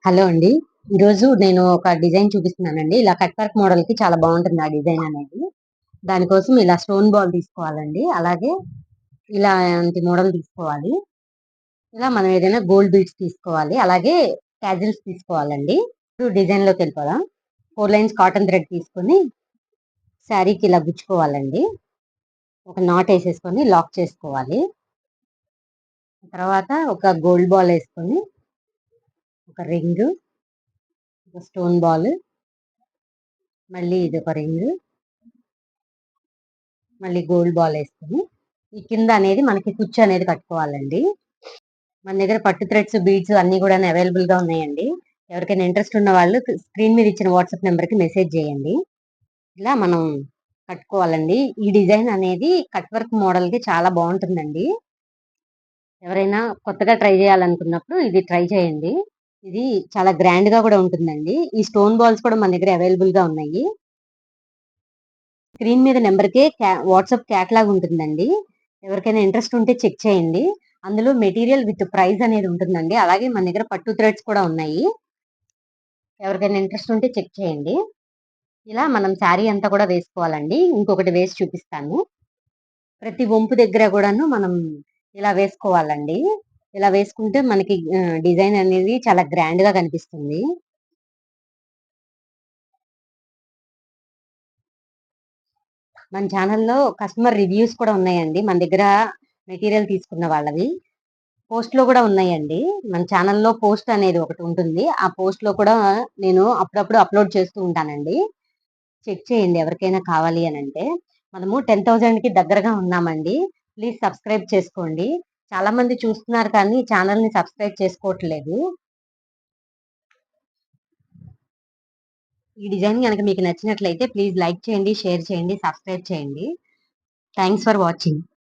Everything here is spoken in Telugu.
హలో అండి. ఈరోజు నేను ఒక డిజైన్ చూపిస్తున్నానండి. ఇలా కట్ వర్క్ మోడల్‌కి చాలా బావుంటుంది ఆ డిజైన్ అనేది. దానికోసం ఇలా స్టోన్ బాల్ తీసుకోవాలండి. అలాగే ఇలాంటి మోడల్ తీసుకోవాలి. ఇలా మనం ఏదైనా గోల్డ్ బీడ్స్ తీసుకోవాలి. అలాగే టాజిల్స్ తీసుకోవాలండి. ఇప్పుడు డిజైన్‌లోకెళ్ళిపోదాం. 4 లైన్స్ కాటన్ థ్రెడ్ తీసుకొని శారీకి ఇలా గుచ్చుకోవాలండి. ఒక నాట్ ఏసేసుకొని లాక్ చేసుకోవాలి. తర్వాత ఒక గోల్డ్ బాల్ ఏసుకొని, ఒక రింగు, ఒక స్టోన్ బాల్, మళ్ళీ ఇదొక రింగు, మళ్ళీ గోల్డ్ బాల్ ఏసుకొని, ఈ కింద అనేది మనకి కుచ్చు అనేది కట్టుకోవాలండి. మన దగ్గర పట్టు థ్రెడ్స్, బీడ్స్ అన్నీ గూడాను అవైలబుల్‌గా ఉన్నాయండి. ఎవరికైనా ఇంట్రెస్ట్ ఉన్న వాళ్ళు స్క్రీన్ మీద ఇచ్చిన వాట్సాప్ నంబర్‌కి మెసేజ్ జేయండి. ఇలా మనం కట్టుకోవాలండి. ఈ డిజైన్ అనేది కట్ వర్క్ మోడల్‌కి చాలా బావుంటుందండి. ఎవరైనా కొత్తగా ట్రై జేయాలనుకున్నప్పుడు ఇది ట్రై చేయండి. ఇది చాలా గ్రాండ్‌గా గూడా ఉంటుందండి. ఈ స్టోన్ బాల్స్ కూడా మన దగ్గర అవైలబుల్‌గా ఉన్నాయి. స్క్రీన్ మీద నంబర్‌కే వాట్సాప్ క్యాటలాగ్ ఉంటుందండి. ఎవరికైనా ఇంట్రెస్ట్ ఉంటే చెక్ చేయండి. అందులో మెటీరియల్ విత్ ప్రైస్ అనేది ఉంటుందండి. అలాగే మన దగ్గర పట్టు థ్రెడ్స్ కూడా ఉన్నాయి. ఎవరికైనా ఇంట్రెస్ట్ ఉంటే చెక్ చేయండి. ఇలా మనం శారీ అంతా కూడా వేసుకోవాలండి. ఇంకొకటి వేసి చూపిస్తాను. ప్రతి వంపు దగ్గర గూడాను మనం ఇలా వేసుకోవాలండి. ఇలా వేసుకుంటే మనకి డిజైన్ అనేది చాలా గ్రాండ్‌గా కనిపిస్తుంది. మన ఛానెల్‌లో కస్టమర్ రివ్యూస్ కూడా ఉన్నాయండి. మన దగ్గర మెటీరియల్ తీసుకున్న వాళ్ళవి. పోస్ట్‌లో గూడా ఉన్నాయండి. మన ఛానెల్‌లో పోస్ట్ అనేది ఒకటుంటుంది. ఆ పోస్ట్‌లో కూడా నేను అప్పుడప్పుడు అప్‌లోడ్ చేస్తూ ఉంటానండి. చెక్ చేయండి ఎవరికైనా కావాలి అనంటే. మనము 10,000కి దగ్గరగా ఉన్నామండి. ప్లీజ్ సబ్స్క్రైబ్ చేసుకోండి. చాలా మంది చూస్తున్నారు కానీ ఛానెల్‌ని సబ్స్క్రైబ్ చేసుకోవట్లేదు. ఈ డిజైన్ గనక మీకు నచ్చినట్లయితే ప్లీజ్ లైక్ చేయండి, షేర్ చేయండి, సబ్స్క్రైబ్ చేయండి. Thanks for watching.